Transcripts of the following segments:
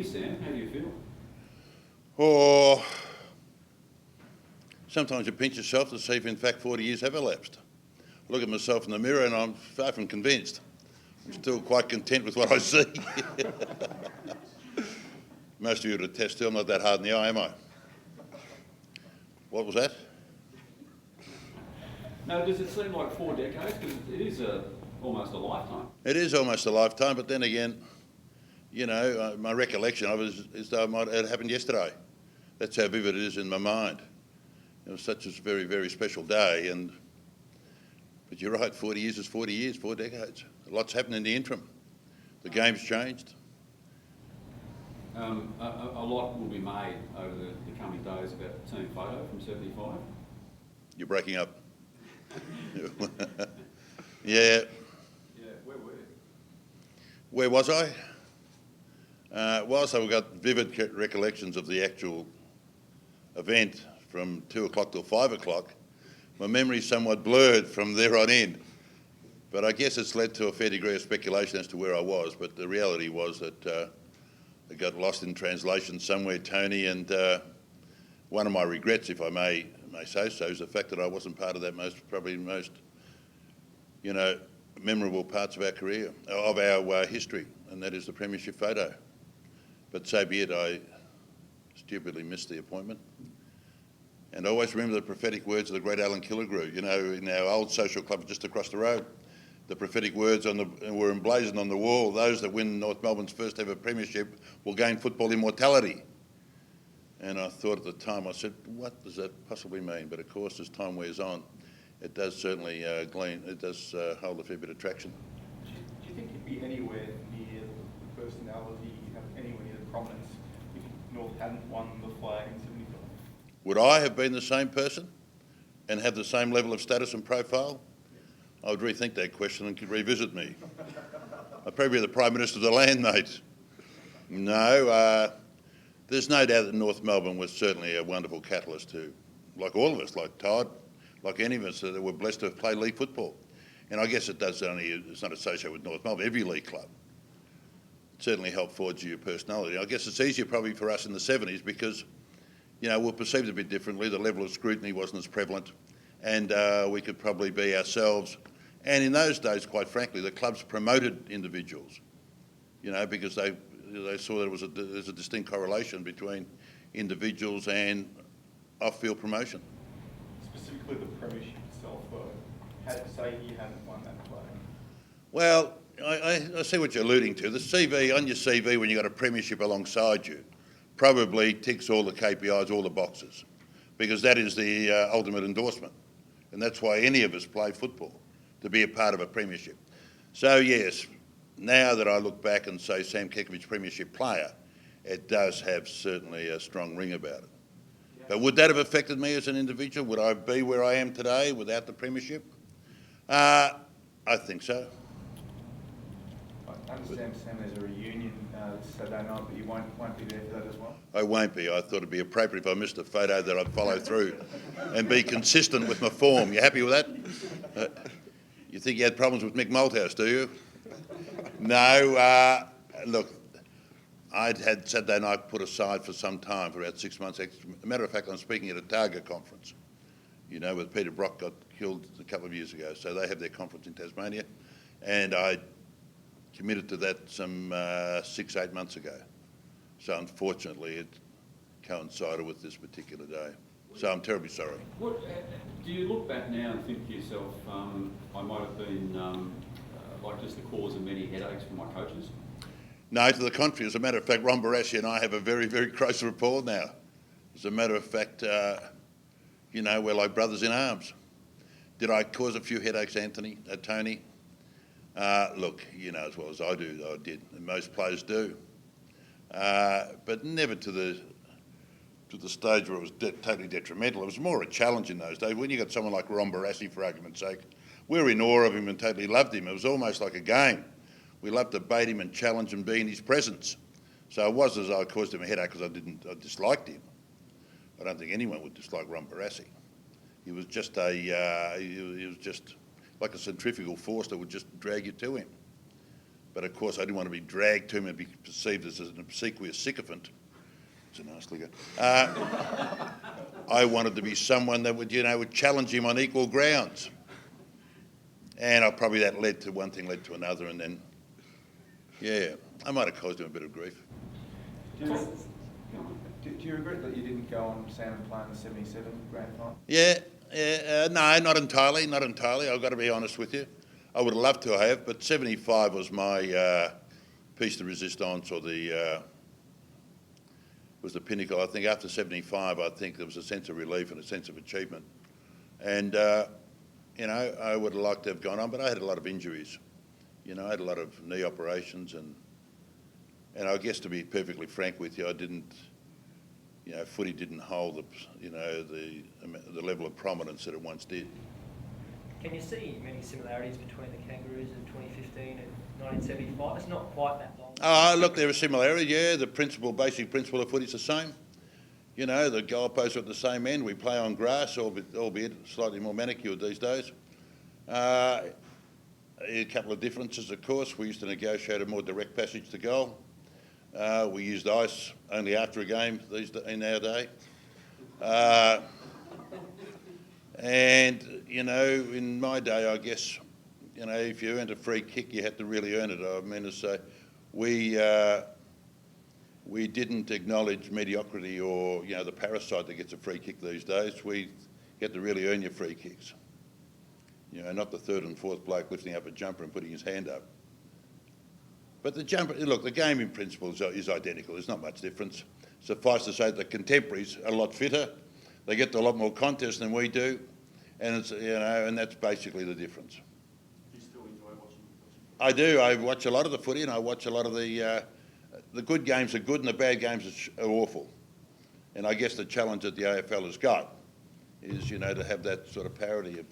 years, Sam. How do you feel? Oh, sometimes you pinch yourself to see if in fact 40 years have elapsed. I look at myself in the mirror and I'm far from convinced. I'm still quite content with what I see. Most of you would attest to I'm not that hard in the eye, am I? What was that? No, does it seem like 4 decades? Because it is almost a lifetime. It is almost a lifetime, but then again, you know, my recollection of it is though it happened yesterday. That's how vivid it is in my mind. It was such a very, very special day, but you're right, 40 years is 40 years, 4 decades. A lot's happened in the interim. The game's changed. A lot will be made over the coming days about the team photo from 75. You're breaking up. Yeah. Yeah, where were you? Where was I? Whilst I've got vivid recollections of the actual event from 2 o'clock till 5 o'clock, my memory's somewhat blurred from there on in. But I guess it's led to a fair degree of speculation as to where I was, but the reality was that I got lost in translation somewhere, Tony, and one of my regrets, if I may say so, is the fact that I wasn't part of that probably most, memorable parts of our career, of our history, and that is the Premiership photo. But so be it, I stupidly missed the appointment. And I always remember the prophetic words of the great Alan Killigrew, in our old social club just across the road. The prophetic words were emblazoned on the wall: those that win North Melbourne's first ever premiership will gain football immortality. And I thought at the time, I said, what does that possibly mean? But of course, as time wears on, it does certainly hold a fair bit of traction. Do you think you'd be anywhere near the personality, anywhere near the prominence, if North hadn't won the flag in 75? Would I have been the same person and have the same level of status and profile? I would rethink that question and could revisit me. I'd probably be the Prime Minister of the land, mate. No, there's no doubt that North Melbourne was certainly a wonderful catalyst to, like all of us, like Todd, like any of us that were blessed to have played league football. And I guess it's not associated with North Melbourne, every league club. It certainly helped forge your personality. I guess it's easier probably for us in the 70s because, we're perceived a bit differently. The level of scrutiny wasn't as prevalent, and we could probably be ourselves. And in those days, quite frankly, the clubs promoted individuals, because they saw that there's a distinct correlation between individuals and off-field promotion. Specifically the Premiership itself, say you hadn't won that flag. Well, I see what you're alluding to. The CV, on your CV, when you've got a Premiership alongside you, probably ticks all the KPIs, all the boxes, because that is the ultimate endorsement. And that's why any of us play football, to be a part of a Premiership. So yes, now that I look back and say Sam Kekovich Premiership player, it does have certainly a strong ring about it. Yeah. But would that have affected me as an individual? Would I be where I am today without the Premiership? I think so. I understand, Sam, there's a reunion Saturday night, but you won't be there for that as well? I won't be. I thought it'd be appropriate if I missed a photo that I'd follow through and be consistent with my form. You happy with that? You think you had problems with Mick Malthouse, do you? No. Look, I'd had Saturday night put aside for some time, for about 6 months. As a matter of fact, I'm speaking at a Targa conference, where Peter Brock got killed a couple of years ago. So they have their conference in Tasmania. And I committed to that some 6-8 months ago. So unfortunately, it coincided with this particular day. So I'm terribly sorry. What, do you look back now and think to yourself, I might have been like just the cause of many headaches for my coaches? No, to the contrary. As a matter of fact, Ron Barassi and I have a very, very close rapport now. As a matter of fact, we're like brothers in arms. Did I cause a few headaches, Tony? Look, as well as I do, I did, and most players do. But never to the stage where it was totally detrimental. It was more a challenge in those days. When you got someone like Ron Barassi, for argument's sake, we were in awe of him and totally loved him. It was almost like a game. We loved to bait him and challenge and be in his presence. So it was as I caused him a headache because I disliked him. I don't think anyone would dislike Ron Barassi. He was just like a centrifugal force that would just drag you to him. But of course, I didn't want to be dragged to him and be perceived as an obsequious sycophant. It's a nice liquor. I wanted to be someone that would, would challenge him on equal grounds. And probably that led to one thing, led to another, and then, yeah, I might have caused him a bit of grief. Do you regret that you didn't go on, Sam, and play in the 77 grand final? No, not entirely, I've got to be honest with you. I would have loved to have, but 75 was my piece de resistance, or was the pinnacle. I think after 75, I think there was a sense of relief and a sense of achievement. And, I would have liked to have gone on, but I had a lot of injuries. I had a lot of knee operations, and I guess, to be perfectly frank with you, I didn't, footy didn't hold the level of prominence that it once did. Can you see many similarities between the Kangaroos of 2015 and 1975? It's not quite that long. Oh, look, there are similarities, yeah. The basic principle of footy is the same. The goalposts are at the same end. We play on grass, albeit slightly more manicured these days. A couple of differences, of course. We used to negotiate a more direct passage to goal. We used ice only after a game in our day. And, in my day, I guess, if you earned a free kick, you had to really earn it. I mean to say, we didn't acknowledge mediocrity or, the parasite that gets a free kick these days. You had to really earn your free kicks. Not the third and fourth bloke lifting up a jumper and putting his hand up. But the game in principle is identical. There's not much difference. Suffice to say that the contemporaries are a lot fitter. They get to a lot more contests than we do, and it's and that's basically the difference. Do you still enjoy watching? I do. I watch a lot of the footy, and I watch a lot of the good games are good, and the bad games are awful. And I guess the challenge that the AFL has got is to have that sort of parity of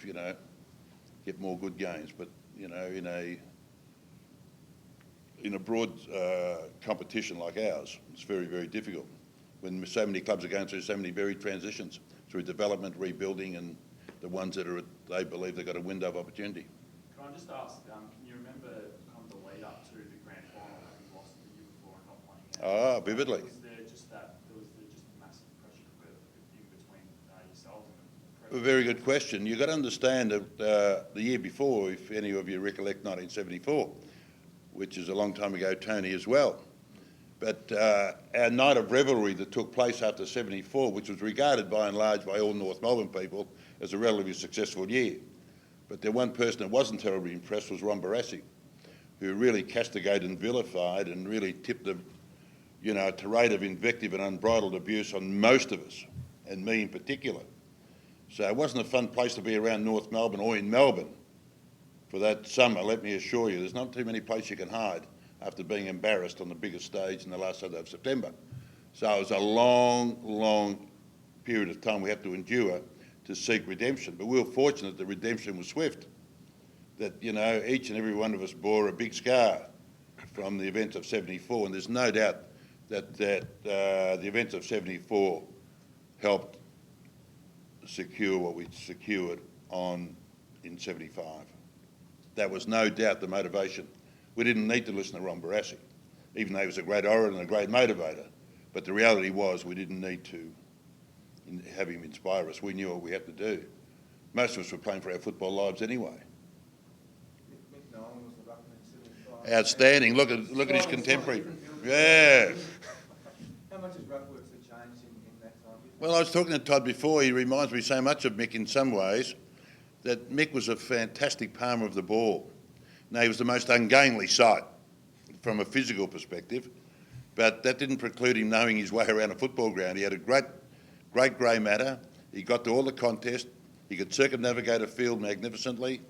get more good games, but in a broad competition like ours, it's very, very difficult when so many clubs are going through so many varied transitions, through development, rebuilding, and the ones that they believe they've got a window of opportunity. Can I just ask, can you remember kind of the lead up to the grand final, having lost the year before and not playing out? Vividly. Was there just massive pressure in between yourselves and the pressure? A very good question. You've got to understand that the year before, if any of you recollect 1974, which is a long time ago, Tony, as well. But our night of revelry that took place after 74, which was regarded by and large by all North Melbourne people as a relatively successful year. But the one person that wasn't terribly impressed was Ron Barassi, who really castigated and vilified and really tipped a tirade of invective and unbridled abuse on most of us, and me in particular. So it wasn't a fun place to be around North Melbourne or in Melbourne for that summer. Let me assure you, there's not too many places you can hide after being embarrassed on the biggest stage in the last Saturday of September. So it was a long, long period of time we had to endure to seek redemption. But we were fortunate that redemption was swift, that, each and every one of us bore a big scar from the events of 74. And there's no doubt that the events of 74 helped secure what we secured in 75. That was no doubt the motivation. We didn't need to listen to Ron Barassi, even though he was a great orator and a great motivator. But the reality was we didn't need to have him inspire us. We knew what we had to do. Most of us were playing for our football lives anyway. Mick Nolan was the ruckman in 75. Outstanding. Look at his contemporary. Yeah. How much has ruckworks have changed in that time? Well, I was talking to Todd before. He reminds me so much of Mick in some ways, that Mick was a fantastic palmer of the ball. Now, he was the most ungainly sight from a physical perspective, but that didn't preclude him knowing his way around a football ground. He had a great grey matter. He got to all the contests. He could circumnavigate a field magnificently.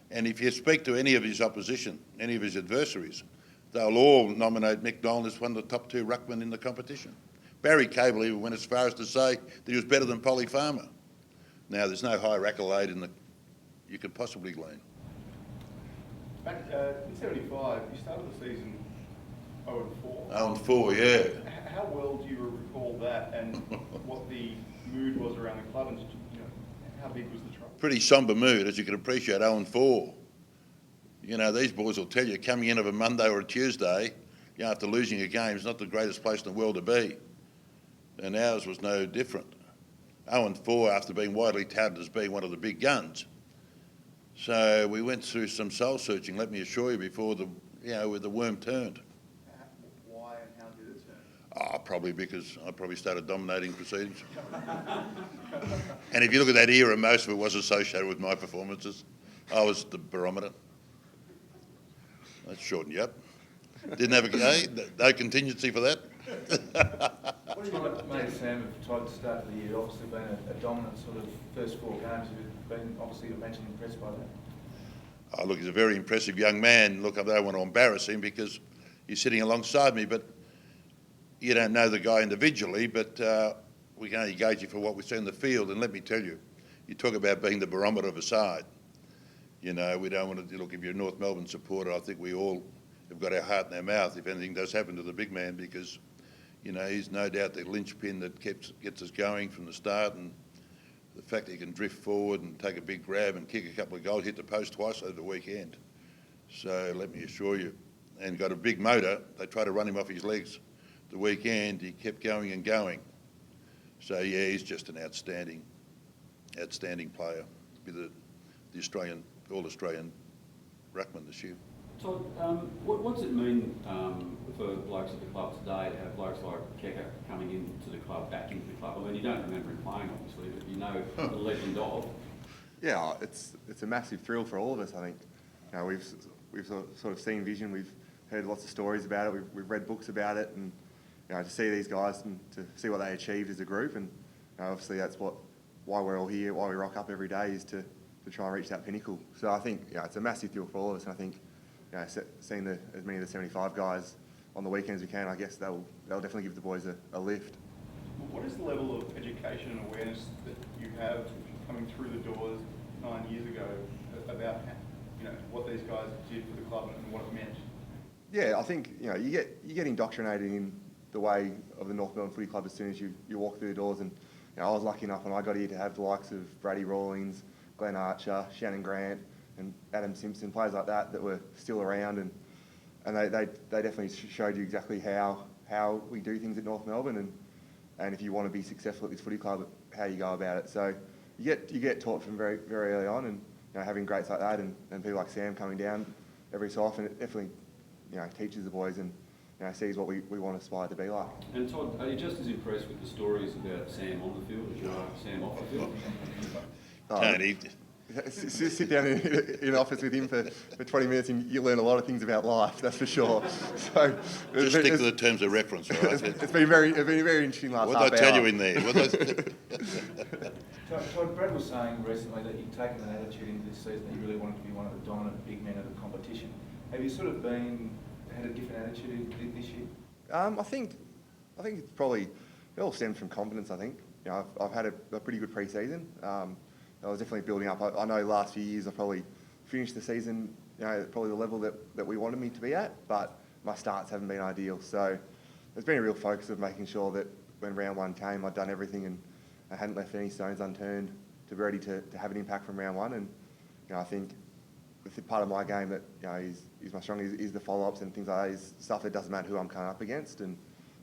And if you speak to any of his opposition, any of his adversaries, they'll all nominate Mick Nolan as one of the top two ruckmen in the competition. Barry Cable even went as far as to say that he was better than Polly Farmer. Now, there's no higher accolade you could possibly glean. Back in 75, you started the season 0-4. 0-4, yeah. How well do you recall that, and what the mood was around the club, and how big was the trouble? Pretty sombre mood, as you can appreciate. 0-4. You know, these boys will tell you coming in of a Monday or a Tuesday, you know, after losing a game is not the greatest place in the world to be. And ours was no different. 0-4 after being widely touted as being one of the big guns. So we went through some soul searching, let me assure you, before the worm turned. Why and how did it turn? Oh, probably because I probably started dominating proceedings. And if you look at that era, most of it was associated with my performances. I was the barometer. Let's shorten you up. Didn't have no contingency for that. What do you make, Sam, of Todd start of the year? Obviously been a dominant sort of first 4 games. You've been, obviously, you mentioned, impressed by that. Oh, look, he's a very impressive young man. Look, I don't want to embarrass him because he's sitting alongside me, but you don't know the guy individually, but we can only gauge you for what we see in the field. And let me tell you, you talk about being the barometer of a side. You know, we don't want to, look, if you're a North Melbourne supporter, I think we all have got our heart in our mouth if anything does happen to the big man, because, you know, he's no doubt the linchpin that gets us going from the start, and the fact that he can drift forward and take a big grab and kick a couple of goals, hit the post twice over the weekend. So let me assure you, and got a big motor. They tried to run him off his legs the weekend. He kept going and going. So yeah, he's just an outstanding player. Be the Australian, All-Australian ruckman this year. Todd, what does it mean for blokes at the club today to have blokes like Kekovich coming into the club, back into the club? I mean, you don't remember him playing, obviously, but you know the legend of. Yeah, it's a massive thrill for all of us, I think. You know, we've sort of seen vision, we've heard lots of stories about it, we've read books about it, and you know, to see these guys and to see what they achieved as a group, and you know, obviously that's why we're all here, why we rock up every day, is to try and reach that pinnacle. So I think, you know, it's a massive thrill for all of us, and I think, you know, seeing as many of the 75 guys on the weekends as we can, I guess they'll definitely give the boys a lift. What is the level of education and awareness that you have coming through the doors 9 years ago about, you know, what these guys did for the club and what it meant? Yeah, I think, you know, you get indoctrinated in the way of the North Melbourne Footy Club as soon as you walk through the doors. And you know, I was lucky enough when I got here to have the likes of Brady Rawlings, Glenn Archer, Shannon Grant, and Adam Simpson, players like that were still around, and they definitely showed you exactly how we do things at North Melbourne, and if you want to be successful at this footy club, how you go about it. So you get taught from very, very early on, and you know, having greats like that and people like Sam coming down every so often, it definitely, you know, teaches the boys and, you know, sees what we want to aspire to be like. And Todd, are you just as impressed with the stories about Sam on the field as you are Sam off the field? Tony. Sit down in an office with him for 20 minutes and you learn a lot of things about life, that's for sure. So Just stick to the terms of reference, all right? It's been very interesting last half hour. What did I tell you in there? Todd, Brad was saying recently that you'd taken an attitude into this season that you really wanted to be one of the dominant big men of the competition. Have you sort of had a different attitude this year? I think it's probably, it all stems from confidence, I think. You know, I've had a pretty good pre-season. I was definitely building up. I know last few years I probably finished the season, you know, at probably the level that we wanted me to be at, but my starts haven't been ideal. So there's been a real focus of making sure that when round 1 came, I'd done everything and I hadn't left any stones unturned to be ready to have an impact from round 1. And you know, I think the part of my game that, you know, is my strong is the follow-ups and things like that, is stuff that doesn't matter who I'm coming up against, and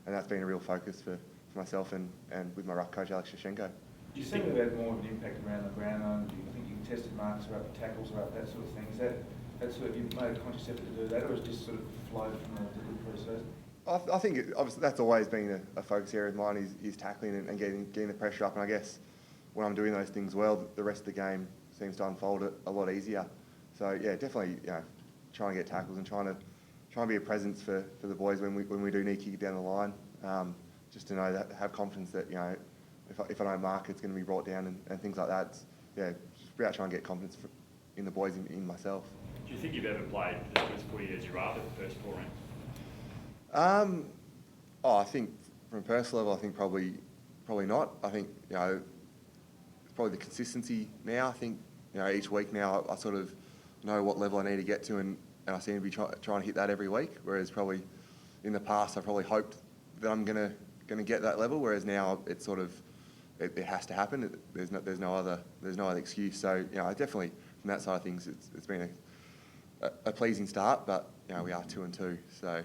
that's been a real focus for myself and with my ruck coach Alex Shashenko. Do you seem to have had more of an impact around the ground? Do you think you tested marks or up the tackles or up that sort of thing? Is that sort of, you've made a conscious effort to do that, or has it just sort of flowed from the good pre-season? I think obviously that's always been a focus area of mine is tackling and getting the pressure up, and I guess when I'm doing those things well, the rest of the game seems to unfold a lot easier. So yeah, definitely, you know, trying to get tackles and trying to be a presence for the boys when we do need to kick it down the line. Just to know that, have confidence that, you know, if I don't mark, it's going to be brought down and things like that. It's, yeah, just about trying to get confidence in the boys, in myself. Do you think you've ever played as good footy as you are for the first 4 rounds? I think from a personal level, I think probably not. I think, you know, probably the consistency now. I think, you know, each week now I sort of know what level I need to get to, and I seem to be trying to hit that every week. Whereas probably in the past I probably hoped that I'm gonna get that level. Whereas now it's sort of it has to happen. There's no other excuse. So, you know, I definitely from that side of things, it's been a pleasing start, but we are 2-2, so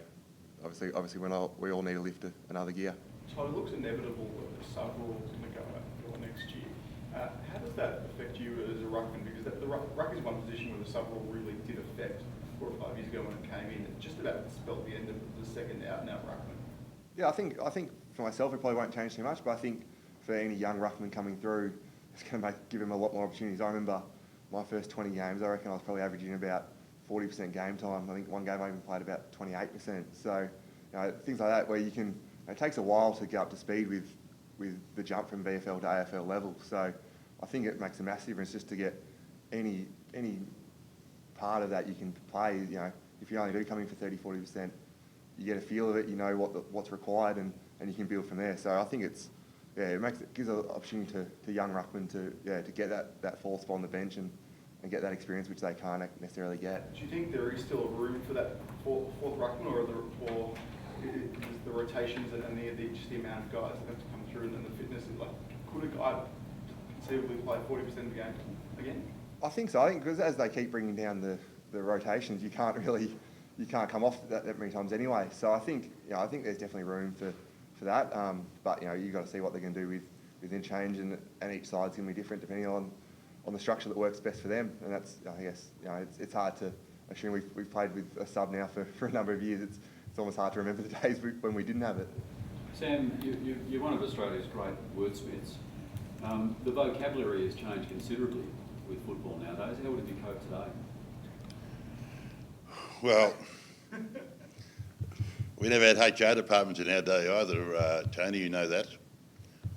obviously we all need to lift another gear. So it looks inevitable that the sub rule is going to go out for next year. How does that affect you as a ruckman? Because the ruck is one position where the sub rule really did affect 4 or 5 years ago when it came in. It just about spelled the end of the second out-and-out ruckman. Yeah, I think for myself it probably won't change too much, but I think for any young ruckman coming through, it's going to give him a lot more opportunities. I remember my first 20 games, I reckon I was probably averaging about 40% game time. I think one game I even played about 28%. So things like that where you can. It takes a while to get up to speed with the jump from VFL to AFL level. So I think it makes a massive difference just to get any part of that you can play. If you only do come in for 30-40%, you get a feel of it. You know what's required, and you can build from there. So I think it gives an opportunity to young ruckmen to get that fourth spot on the bench and get that experience which they can't necessarily get. Do you think there is still a room for that fourth ruckman, or is the rotations and just the amount of guys that have to come through and the fitness is like, could a guy conceivably play 40% of the game again? I think so. I think because as they keep bringing down the rotations, you can't come off that many times anyway. So I think there's definitely room for that. But you've got to see what they're going to do within change, and each side's going to be different depending on the structure that works best for them. And that's, I guess, it's hard to assume. We've played with a sub now for a number of years. It's almost hard to remember the days when we didn't have it. Sam, you're one of Australia's great wordsmiths. The vocabulary has changed considerably with football nowadays. How would you cope today? Well, we never had HR departments in our day either, Tony, you know that.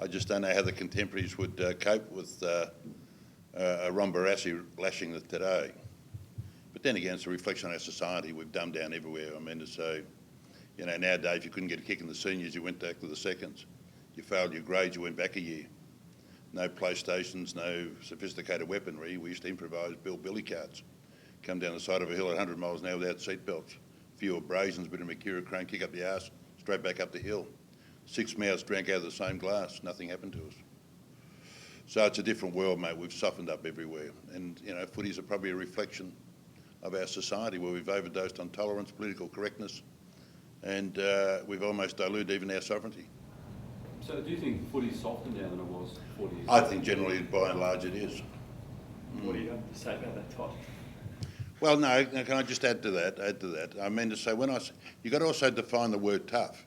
I just don't know how the contemporaries would cope with a Ron Barassi lashing it today. But then again, it's a reflection on our society. We've dumbed down everywhere. I mean to say, nowadays if you couldn't get a kick in the seniors, you went back to the seconds. You failed your grades, you went back a year. No PlayStations, no sophisticated weaponry. We used to improvise, build billy carts. Come down the side of a hill at 100 miles an hour without seatbelts. A few abrasions, bit of Mercura crane, kick up the arse, straight back up the hill. 6 mouths drank out of the same glass. Nothing happened to us. So it's a different world, mate. We've softened up everywhere. And, footies are probably a reflection of our society where we've overdosed on tolerance, political correctness, and we've almost diluted even our sovereignty. So do you think footy's softer now than it was 40 years I ago? think generally, by and large, it is. What do you have to say about that, Todd? Well, no, can I just add to that? I mean to say, you've got to also define the word tough.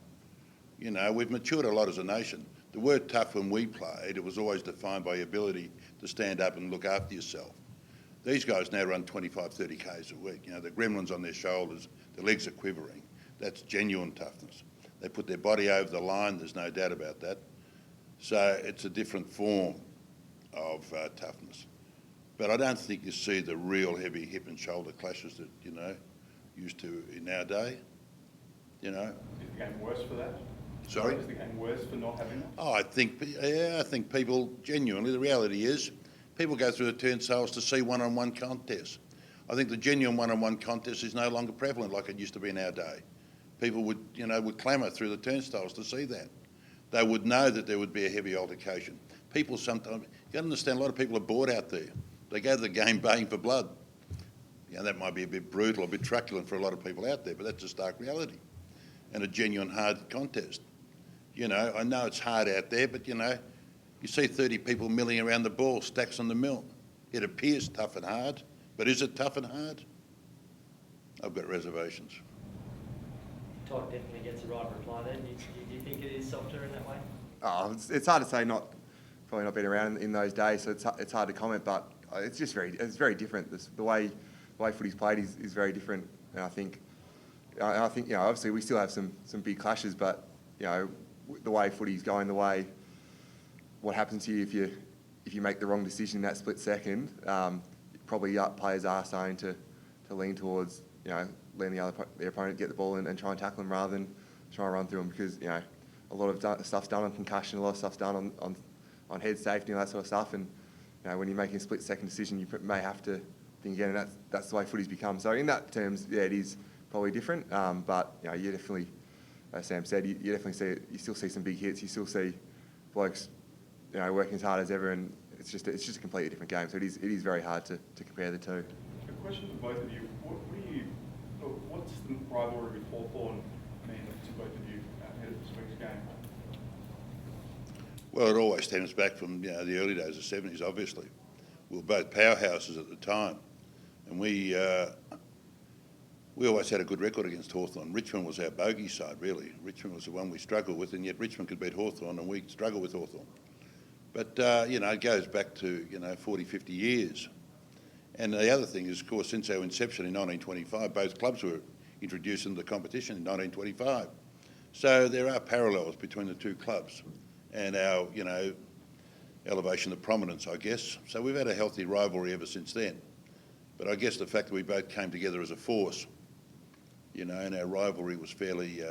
We've matured a lot as a nation. The word tough, when we played, it was always defined by your ability to stand up and look after yourself. These guys now run 25, 30 Ks a week. The gremlins on their shoulders, their legs are quivering. That's genuine toughness. They put their body over the line, there's no doubt about that. So it's a different form of toughness. But I don't think you see the real heavy hip and shoulder clashes that, used to in our day. Is the game worse for that? Sorry? Is the game worse for not having that? Oh, I think people genuinely, the reality is, people go through the turnstiles to see one-on-one contests. I think the genuine one-on-one contest is no longer prevalent like it used to be in our day. People would clamour through the turnstiles to see that. They would know that there would be a heavy altercation. People sometimes, you got to understand, a lot of people are bored out there. They go to the game baying for blood. That might be a bit brutal, a bit truculent for a lot of people out there, but that's a stark reality. And a genuine hard contest. I know it's hard out there, but you see 30 people milling around the ball, stacks on the mill. It appears tough and hard, but is it tough and hard? I've got reservations. Todd definitely gets the right reply then. Do you think it is softer in that way? Oh, it's hard to say. Probably not been around in those days, so it's hard to comment. But it's very different. The way footy's played is very different, and I think obviously we still have some big clashes, but the way footy's going, what happens to you if you make the wrong decision in that split second, probably players are starting to lean towards letting their opponent get the ball and try and tackle them rather than try and run through them, because a lot of stuff's done on concussion, a lot of stuff's done on head safety and that sort of stuff, and when you're making a split second decision, you may have to think again, and that's the way footy's become. So in that terms, it is probably different, but you definitely, as Sam said, you definitely still see some big hits, you still see blokes working as hard as ever, and it's just a completely different game. So it is very hard to compare the two. question for both of you. What's the rivalry with Hawthorn mean to both of you ahead of this week's game? Well, it always stems back from the early days of the 70s, obviously. We were both powerhouses at the time, and we always had a good record against Hawthorn. Richmond was our bogey side, really. Richmond was the one we struggled with, and yet Richmond could beat Hawthorn, and we struggled with Hawthorn. But, it goes back to, 40, 50 years. And the other thing is, of course, since our inception in 1925, both clubs were introduced into the competition in 1925. So there are parallels between the two clubs and our, elevation to prominence, I guess. So we've had a healthy rivalry ever since then. But I guess the fact that we both came together as a force, and our rivalry was fairly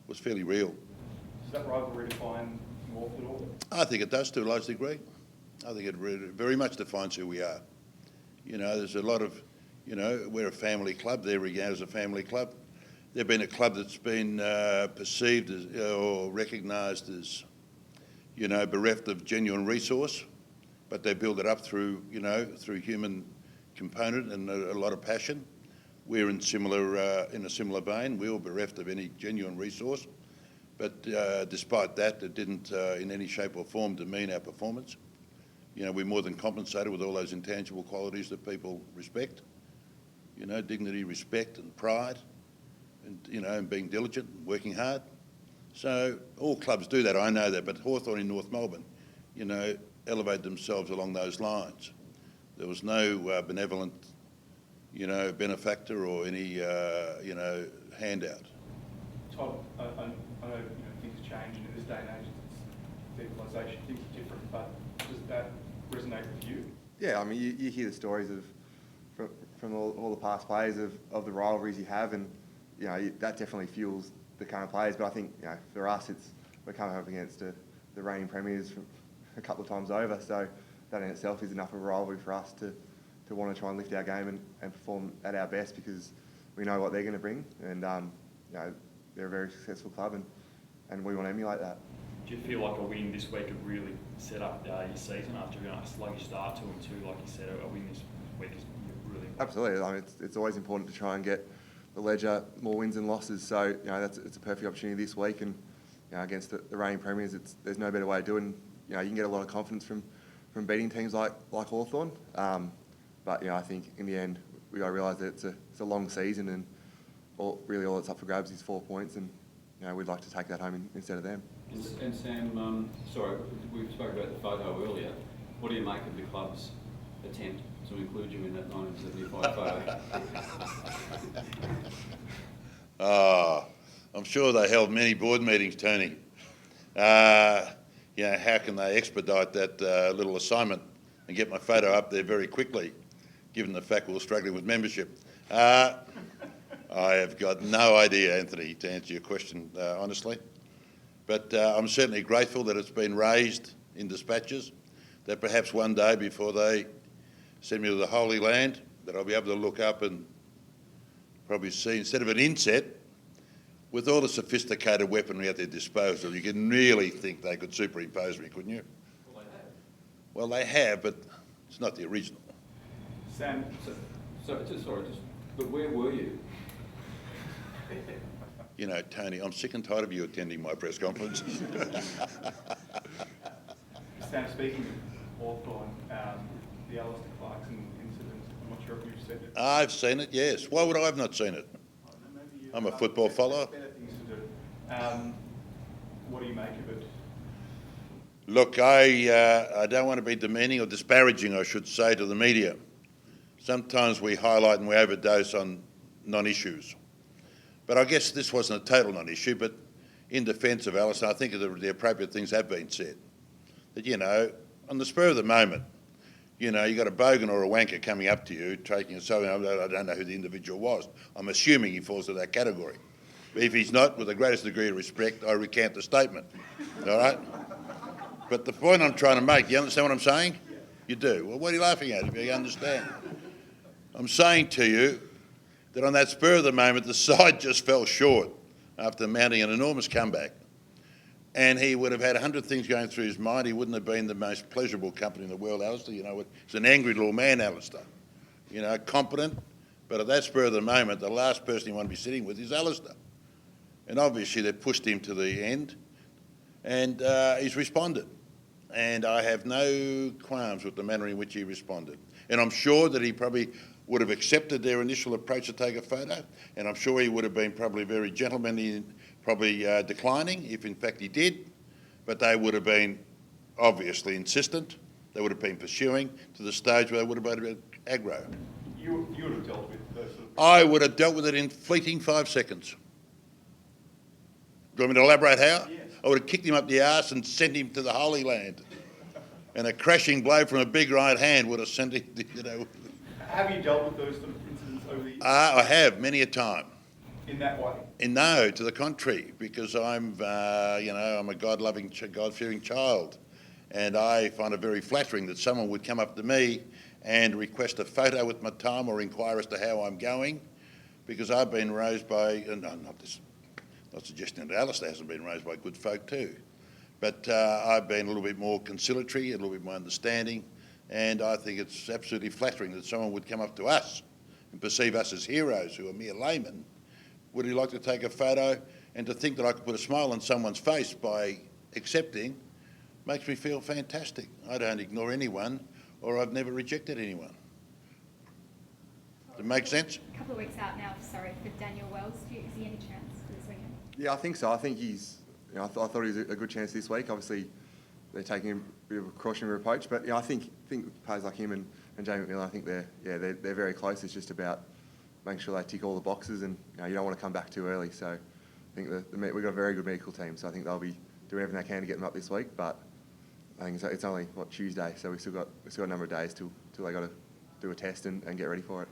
real. Does that rivalry define North at all? I think it does to a large degree. I think it very much defines who we are. There's a lot of, we're a family club. There we go, as a family club. They've been a club that's been perceived as, or recognised as, bereft of genuine resource, but they build it up through, through human component and a lot of passion. We're in a similar vein. We were bereft of any genuine resource, but despite that, it didn't in any shape or form demean our performance. We more than compensated with all those intangible qualities that people respect. Dignity, respect and pride, and being diligent, and working hard. So all clubs do that, I know that, but Hawthorn in North Melbourne, elevated themselves along those lines. There was no benevolent, benefactor or any, handout. Todd, I know things change, and in this day and age, it's legalisation, things are different, but does that resonate with you? Yeah, I mean, you hear the stories from all the past players of the rivalries you have, and that definitely fuels the current players. But I think for us, we're coming up against the reigning premiers a couple of times over, so that in itself is enough of a rivalry for us to want to try and lift our game and perform at our best, because we know what they're going to bring, and they're a very successful club, and we want to emulate that. Do you feel like a win this week could really set up your season after a sluggish start 2-2, like you said, a win this week is really important? Absolutely. I mean, it's always important to try and get the ledger more wins and losses. So it's a perfect opportunity this week, and against the reigning premiers, there's no better way to do it. And, you can get a lot of confidence from beating teams like Hawthorn. But I think in the end we got to realise that it's a long season, and all that's up for grabs is 4 points, and we'd like to take that home instead of them. And Sam, sorry, we spoke about the photo earlier. What do you make of the club's attempt to include you in that 1975 photo? I'm sure they held many board meetings, Tony. How can they expedite that little assignment and get my photo up there very quickly, given the fact we were struggling with membership? I have got no idea, Anthony, to answer your question honestly. But I'm certainly grateful that it's been raised in dispatches, that perhaps one day before they send me to the Holy Land, that I'll be able to look up and probably see, instead of an inset, with all the sophisticated weaponry at their disposal, you can really think they could superimpose me, couldn't you? Well, they have, but it's not the original. Sam, But where were you? Tony, I'm sick and tired of you attending my press conferences. Sam, speaking of Hawthorn, the Alistair Clarkson incident, I'm not sure if you've seen it. I've seen it, yes. Why would I have not seen it? I'm a football follower. Better things to do. What do you make of it? Look, I don't want to be demeaning or disparaging, I should say, to the media. Sometimes we highlight and we overdose on non-issues. But I guess this wasn't a total non-issue, but in defence of Alice, I think the appropriate things have been said. That, on the spur of the moment, you got a bogan or a wanker coming up to you, taking something, I don't know who the individual was. I'm assuming he falls to that category. But if he's not, with the greatest degree of respect, I recant the statement. All right? But the point I'm trying to make, you understand what I'm saying? You do. Well, what are you laughing at if you understand? I'm saying to you that on that spur of the moment, the side just fell short after mounting an enormous comeback. And he would have had 100 things going through his mind. He wouldn't have been the most pleasurable company in the world, Alistair. He's an angry little man, Alistair. competent, but at that spur of the moment, the last person you want to be sitting with is Alistair. And obviously they pushed him to the end, and he's responded. And I have no qualms with the manner in which he responded. And I'm sure that he probably would have accepted their initial approach to take a photo, and I'm sure he would have been probably very gentlemanly in probably declining, if in fact he did, but they would have been obviously insistent. They would have been pursuing to the stage where they would have been a bit aggro. You would have dealt with those sort of... I would have dealt with it in fleeting 5 seconds. Do you want me to elaborate how? Yes. I would have kicked him up the arse and sent him to the Holy Land. And a crashing blow from a big right hand would have sent him, Have you dealt with those sort of incidents over the years? I have, many a time. In that way? No, to the contrary, because I'm a God-loving, God-fearing child. And I find it very flattering that someone would come up to me and request a photo with my time or inquire as to how I'm going, because I've been raised by, not suggesting that Alistair hasn't been raised by good folk too, but I've been a little bit more conciliatory, a little bit more understanding, and I think it's absolutely flattering that someone would come up to us and perceive us as heroes who are mere laymen. Would he like to take a photo? And to think that I could put a smile on someone's face by accepting makes me feel fantastic. I don't ignore anyone, or I've never rejected anyone. Does it make sense? A couple of weeks out now, sorry, for Daniel Wells. Is he any chance for this weekend? Yeah, I think so. I think he's. I thought he was a good chance this week. Obviously, they're taking a bit of a cautionary approach, but I think players like him and Jamie McMillan, I think they're very close. It's just about making sure they tick all the boxes, and you don't want to come back too early. So I think we've got a very good medical team, so I think they'll be doing everything they can to get them up this week. But I think it's only Tuesday, so we've still got a number of days till they got to do a test and get ready for it.